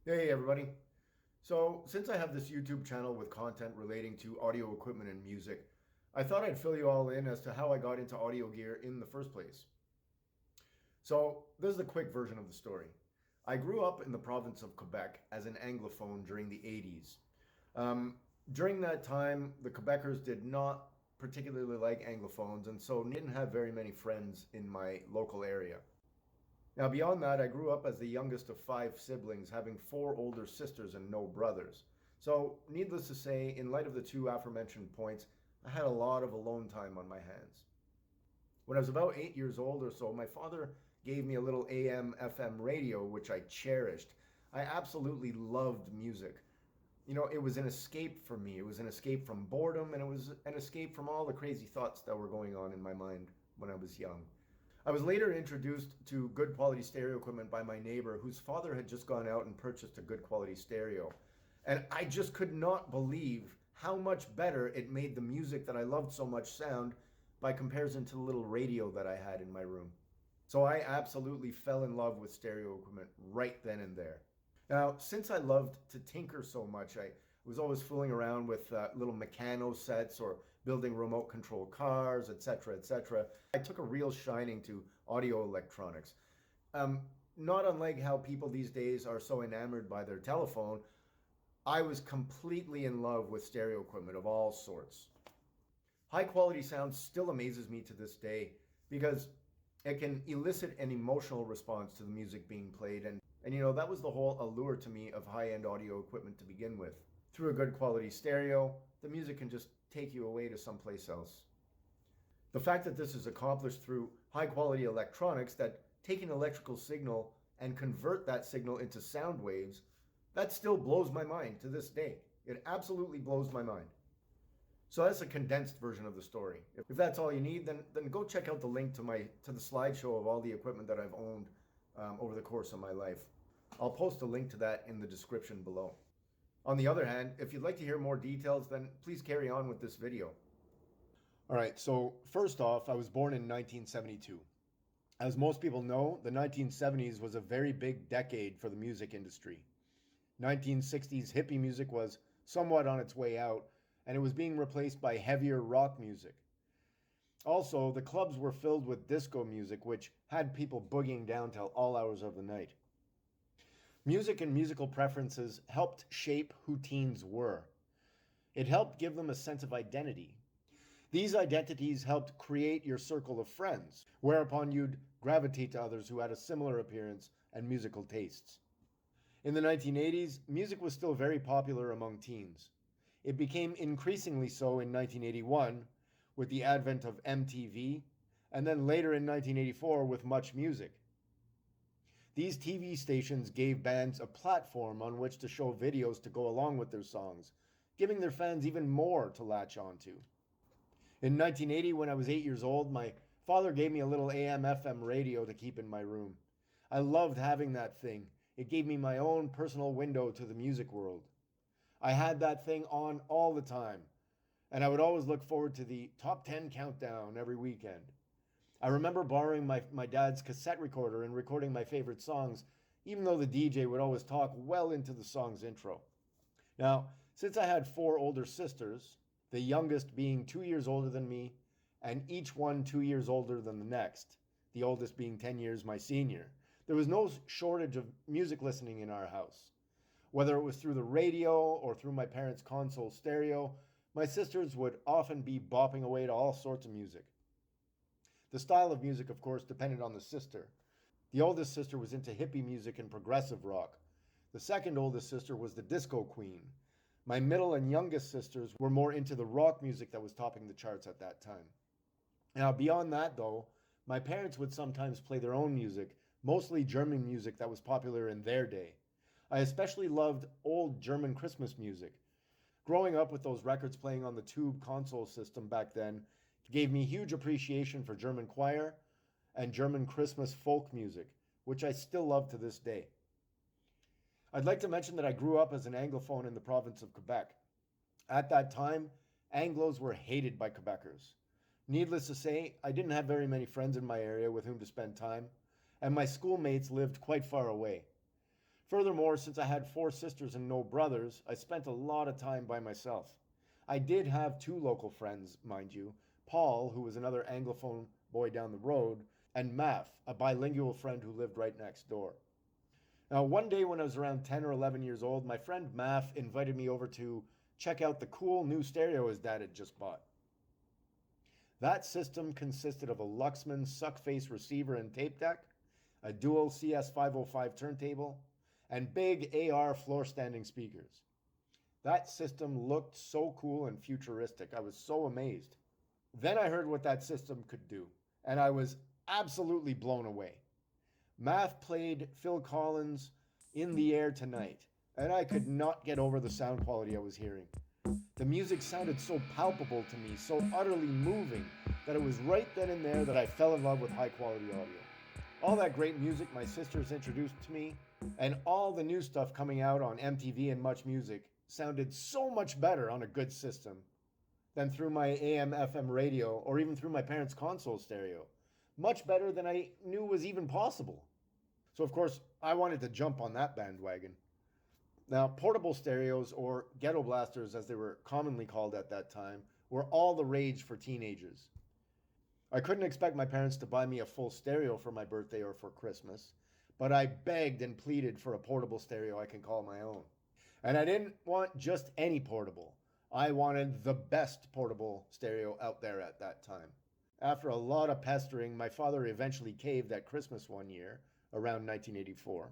Hey everybody. So, since I have this YouTube channel with content relating to audio equipment and music, I thought I'd fill you all in as to how I got into audio gear in the first place. So, this is the quick version of the story. I grew up in the province of Quebec as an Anglophone during the 80s. During that time, the Quebecers did not particularly like Anglophones, and so didn't have very many friends in my local area. Now, beyond that, I grew up as the youngest of 5 siblings, having 4 older sisters and no brothers. So, needless to say, in light of the two aforementioned points, I had a lot of alone time on my hands. When I was about 8 years old or so, my father gave me a little AM FM radio, which I cherished. I absolutely loved music. You know, it was an escape for me. It was an escape from boredom, and it was an escape from all the crazy thoughts that were going on in my mind when I was young. I was later introduced to good quality stereo equipment by my neighbor, whose father had just gone out and purchased a good quality stereo. And I just could not believe how much better it made the music that I loved so much sound by comparison to the little radio that I had in my room. So I absolutely fell in love with stereo equipment right then and there. Now, since I loved to tinker so much, I was always fooling around with little mechano sets or building remote control cars, etc., etc. I took a real shining to audio electronics. Not unlike how people these days are so enamored by their telephone, I was completely in love with stereo equipment of all sorts. High quality sound still amazes me to this day because it can elicit an emotional response to the music being played, and you know, that was the whole allure to me of high-end audio equipment to begin with. Through a good quality stereo, the music can just take you away to someplace else. The fact that this is accomplished through high quality electronics that take an electrical signal and convert that signal into sound waves, that still blows my mind to this day. It absolutely blows my mind. So that's a condensed version of the story. If that's all you need, then go check out the link to the slideshow of all the equipment that I've owned over the course of my life. I'll post a link to that in the description below. On the other hand, if you'd like to hear more details, then please carry on with this video. All right, so first off, I was born in 1972. As most people know, the 1970s was a very big decade for the music industry. 1960s hippie music was somewhat on its way out, and it was being replaced by heavier rock music. Also, the clubs were filled with disco music, which had people boogieing down till all hours of the night. Music and musical preferences helped shape who teens were. It helped give them a sense of identity. These identities helped create your circle of friends, whereupon you'd gravitate to others who had a similar appearance and musical tastes. In the 1980s, music was still very popular among teens. It became increasingly so in 1981 with the advent of MTV, and then later in 1984 with Much Music. These TV stations gave bands a platform on which to show videos to go along with their songs, giving their fans even more to latch onto. In 1980, when I was 8 years old, my father gave me a little AM FM radio to keep in my room. I loved having that thing. It gave me my own personal window to the music world. I had that thing on all the time, and I would always look forward to the top 10 countdown every weekend. I remember borrowing my dad's cassette recorder and recording my favorite songs, even though the DJ would always talk well into the song's intro. Now, since I had 4 older sisters, the youngest being 2 years older than me, and each one 2 years older than the next, the oldest being 10 years my senior, there was no shortage of music listening in our house. Whether it was through the radio or through my parents' console stereo, my sisters would often be bopping away to all sorts of music. The style of music, of course, depended on the sister. The oldest sister was into hippie music and progressive rock. The second oldest sister was the disco queen. My middle and youngest sisters were more into the rock music that was topping the charts at that time. Now, beyond that, though, my parents would sometimes play their own music, mostly German music that was popular in their day. I especially loved old German Christmas music. Growing up with those records playing on the tube console system back then gave me huge appreciation for German choir and German Christmas folk music, which I still love to this day. I'd like to mention that I grew up as an Anglophone in the province of Quebec. At that time, Anglos were hated by Quebecers. Needless to say, I didn't have very many friends in my area with whom to spend time, and my schoolmates lived quite far away. Furthermore, since I had 4 sisters and no brothers, I spent a lot of time by myself. I did have 2 local friends, mind you, Paul, who was another Anglophone boy down the road, and Math, a bilingual friend who lived right next door. Now, one day when I was around 10 or 11 years old, my friend Math invited me over to check out the cool new stereo his dad had just bought. That system consisted of a Luxman suckface receiver and tape deck, a dual CS505 turntable, and big AR floor standing speakers. That system looked so cool and futuristic. I was so amazed. Then I heard what that system could do, and I was absolutely blown away. Math played Phil Collins' In the Air Tonight, and I could not get over the sound quality I was hearing. The music sounded so palpable to me, so utterly moving, that it was right then and there that I fell in love with high quality audio. All that great music my sisters introduced to me, and all the new stuff coming out on MTV and Much Music, sounded so much better on a good system than through my AM FM radio or even through my parents' console stereo. Much better than I knew was even possible. So of course, I wanted to jump on that bandwagon. Now, portable stereos, or ghetto blasters as they were commonly called at that time, were all the rage for teenagers. I couldn't expect my parents to buy me a full stereo for my birthday or for Christmas, but I begged and pleaded for a portable stereo I can call my own. And I didn't want just any portable. I wanted the best portable stereo out there at that time. After a lot of pestering, my father eventually caved at Christmas one year, around 1984,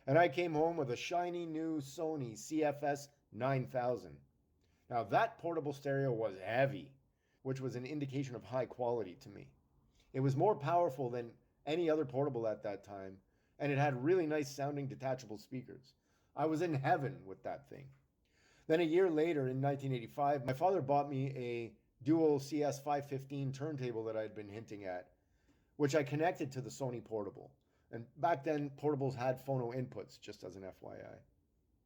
and I came home with a shiny new Sony CFS-9000. Now that portable stereo was heavy, which was an indication of high quality to me. It was more powerful than any other portable at that time, and it had really nice sounding detachable speakers. I was in heaven with that thing. Then a year later, in 1985, my father bought me a dual CS515 turntable that I had been hinting at, which I connected to the Sony portable. And back then, portables had phono inputs, just as an FYI.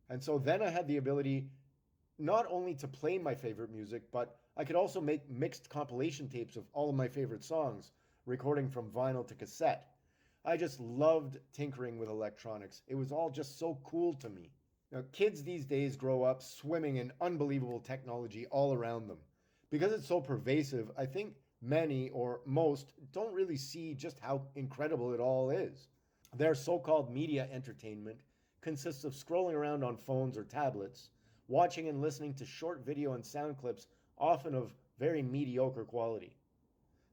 And so then I had the ability not only to play my favorite music, but I could also make mixed compilation tapes of all of my favorite songs, recording from vinyl to cassette. I just loved tinkering with electronics. It was all just so cool to me. Now, kids these days grow up swimming in unbelievable technology all around them. Because it's so pervasive, I think many or most don't really see just how incredible it all is. Their so-called media entertainment consists of scrolling around on phones or tablets, watching and listening to short video and sound clips, often of very mediocre quality.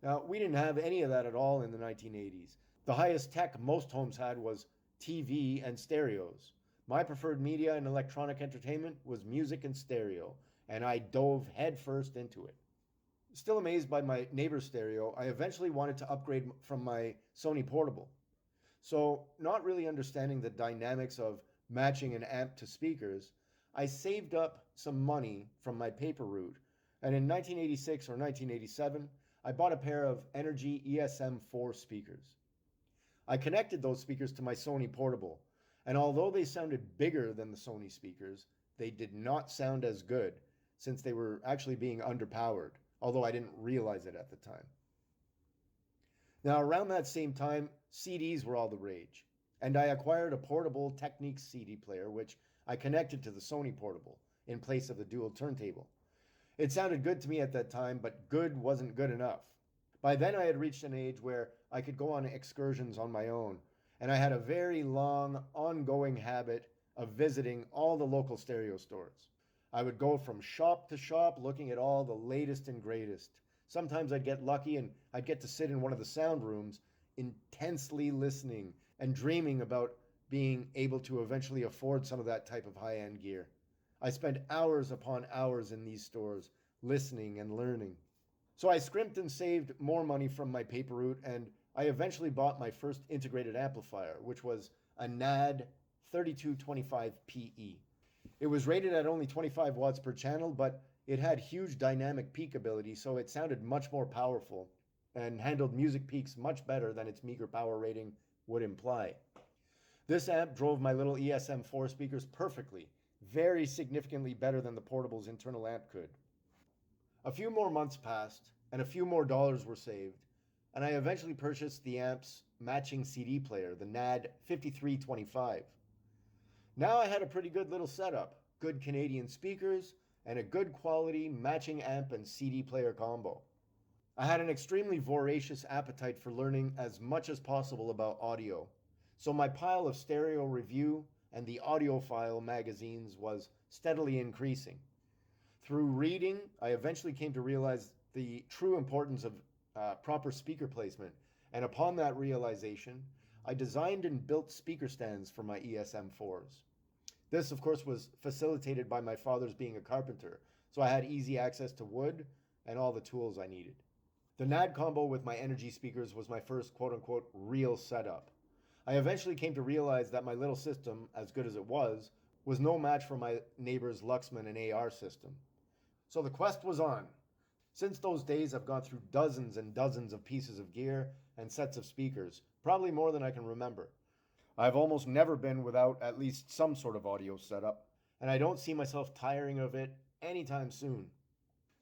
Now, we didn't have any of that at all in the 1980s. The highest tech most homes had was TV and stereos. My preferred media and electronic entertainment was music and stereo, and I dove headfirst into it. Still amazed by my neighbor stereo, I eventually wanted to upgrade from my Sony portable. So, not really understanding the dynamics of matching an amp to speakers, I saved up some money from my paper route, and in 1986 or 1987, I bought a pair of Energy ESM4 speakers. I connected those speakers to my Sony portable, and although they sounded bigger than the Sony speakers, they did not sound as good since they were actually being underpowered, although I didn't realize it at the time. Now, around that same time, CDs were all the rage, and I acquired a portable Technics CD player, which I connected to the Sony portable in place of the dual turntable. It sounded good to me at that time, but good wasn't good enough. By then, I had reached an age where I could go on excursions on my own, and I had a very long, ongoing habit of visiting all the local stereo stores. I would go from shop to shop looking at all the latest and greatest. Sometimes I'd get lucky and I'd get to sit in one of the sound rooms, intensely listening and dreaming about being able to eventually afford some of that type of high-end gear. I spent hours upon hours in these stores, listening and learning. So I scrimped and saved more money from my paper route, and I eventually bought my first integrated amplifier, which was a NAD 3225 PE. It was rated at only 25 watts per channel, but it had huge dynamic peak ability, so it sounded much more powerful and handled music peaks much better than its meager power rating would imply. This amp drove my little ESM4 speakers perfectly, very significantly better than the portable's internal amp could. A few more months passed, and a few more dollars were saved, and I eventually purchased the amp's matching CD player, the NAD 5325. Now I had a pretty good little setup, good Canadian speakers, and a good quality matching amp and CD player combo. I had an extremely voracious appetite for learning as much as possible about audio, so my pile of stereo review and the audiophile magazines was steadily increasing. Through reading, I eventually came to realize the true importance of proper speaker placement, and upon that realization, I designed and built speaker stands for my ESM4s. This, of course, was facilitated by my father's being a carpenter, so I had easy access to wood and all the tools I needed. The NAD combo with my energy speakers was my first quote-unquote real setup. I eventually came to realize that my little system, as good as it was no match for my neighbor's Luxman and AR system. So the quest was on. Since those days, I've gone through dozens and dozens of pieces of gear and sets of speakers, probably more than I can remember. I've almost never been without at least some sort of audio setup, and I don't see myself tiring of it anytime soon.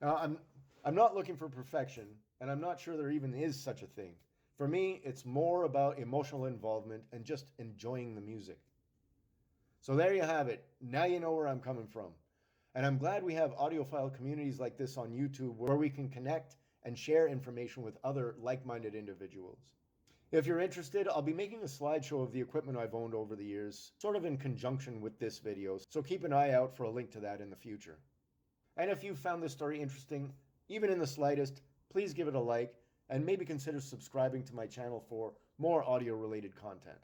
Now, I'm not looking for perfection, and I'm not sure there even is such a thing. For me, it's more about emotional involvement and just enjoying the music. So there you have it. Now you know where I'm coming from. And I'm glad we have audiophile communities like this on YouTube where we can connect and share information with other like-minded individuals. If you're interested, I'll be making a slideshow of the equipment I've owned over the years, sort of in conjunction with this video, so keep an eye out for a link to that in the future. And if you found this story interesting, even in the slightest, please give it a like and maybe consider subscribing to my channel for more audio-related content.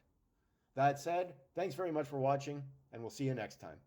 That said, thanks very much for watching, and we'll see you next time.